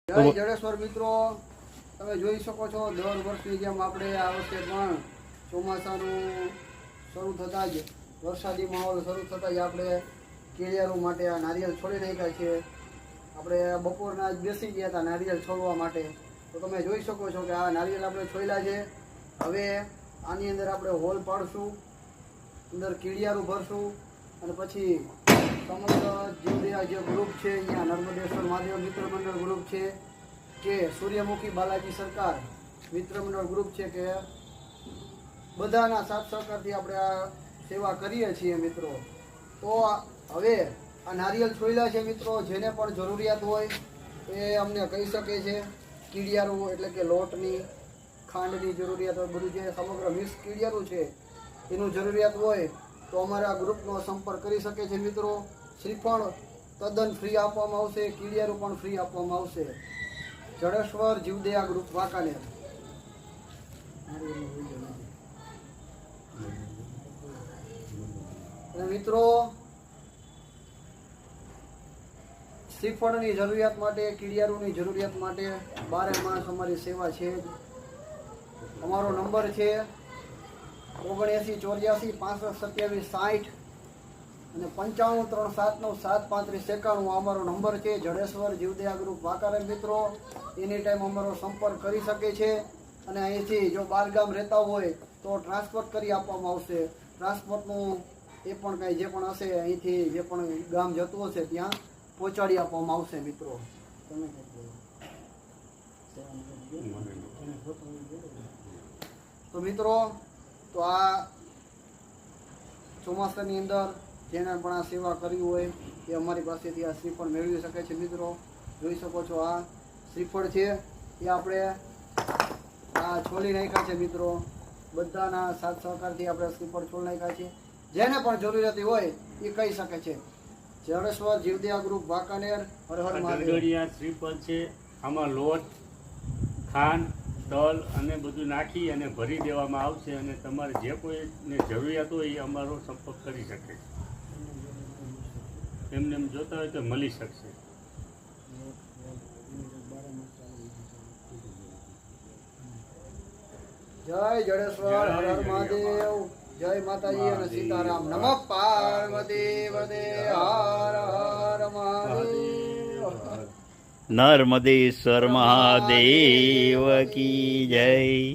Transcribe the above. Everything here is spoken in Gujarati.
જય જડેશ્વર મિત્રો, તમે જોઈ શકો છો દર વર્ષની જેમ આપણે આ વર્ષે પણ ચોમાસાનું શરૂ થતાં જ વરસાદી માહોલ શરૂ થતાં જ આપણે કેળિયારું માટે આ નારિયેળ છોડી નાખ્યા છે. આપણે બપોરના જ બેસી ગયા હતા નારિયેળ છોડવા માટે, તો તમે જોઈ શકો છો કે આ નારિયેળ આપણે છોડ્યા છે. હવે આની અંદર આપણે હોલ પાડશું, અંદર કેળિયારું ભરશું અને પછી સમગ્ર જીવદયા જે ગ્રુપ છે અહીંયા નર્મદેશ્વર મહાદેવ મિત્ર મંડળ ગ્રુપ છે કે સૂર્યમુખી બાલાજી સરકાર મિત્ર મંડળ ગ્રુપ છે કે બધાના સાથ સહકારથી આપણે આ સેવા કરીએ છીએ મિત્રો. તો હવે આ નારિયેળ છોડ્યા છે મિત્રો, જેને પણ જરૂરિયાત હોય એ અમને કહી શકે છે. કીડિયારું એટલે કે લોટની, ખાંડની જરૂરિયાત હોય, બધું જે સમગ્ર મિક્સ કીડિયારું છે એનું જરૂરિયાત હોય તો અમારા ગ્રુપનો સંપર્ક કરી શકે છે મિત્રો. શ્રીફળ તદ્દન ફ્રી આપવામાં આવશે, કીડિયારું પણ ફ્રી આપવામાં આવશે. જડેશ્વર જીવદયા ગ્રુપ વાંકાનેર. અને મિત્રો શ્રીફળની જરૂરિયાત માટે, કીડિયારુની જરૂરિયાત માટે 12 માસ અમારી સેવા છે. અમારો નંબર છે 7984 65 27 60 અને 9537973591 અમારો નંબર છે. જડેશ્વર જીવદયા ગ્રુપ વાંકાનેર મિત્રો એની ટાઈમ અમારો સંપર્ક કરી શકે છે. અને અહીંથી જો બહાર ગામ રહેતા હોય તો ટ્રાન્સપોર્ટ કરી આપવામાં આવશે. ટ્રાન્સપોર્ટનું એ પણ કાંઈ જે પણ હશે અહીંથી જે પણ ગામ જતું હશે ત્યાં પહોંચાડી આપવામાં આવશે મિત્રો. તમે તો મિત્રો, તો આ ચોમાસાની અંદર જેને પણ આ સેવા કરવી હોય એ અમારી પાસેથી આ શ્રીફળ મેળવી શકે છે મિત્રો. જોઈ શકો છો આ શ્રીફળ છે એ આપણે આ છોલી નાખ્યા છે મિત્રો. બધાના સાથ સહકારથી આપણે શ્રીફળ છોડી નાખ્યા છે. જેને પણ જરૂરિયાત હોય એ કહી શકે છે. જડેશ્વર જીવદયા ગ્રુપ વાંકાનેર. હર હર મહાદેવ. શ્રીફળ છે, આમાં લોટ, ખાંડ, તલ અને બધું નાખી અને ભરી દેવામાં આવશે અને તમારે જે કોઈને જરૂરિયાત હોય એ અમારો સંપર્ક કરી શકે. એમને એમ જોતા હોય તો મળી શકશે. જય જડેશ્વર, હર હર મહાદેવ, જય માતાજી અને સીતારામ. નમઃ પાર્વતી પતે, હર હર મહાદેવ. નર્મદેશ્વર મહાદેવ કી જય.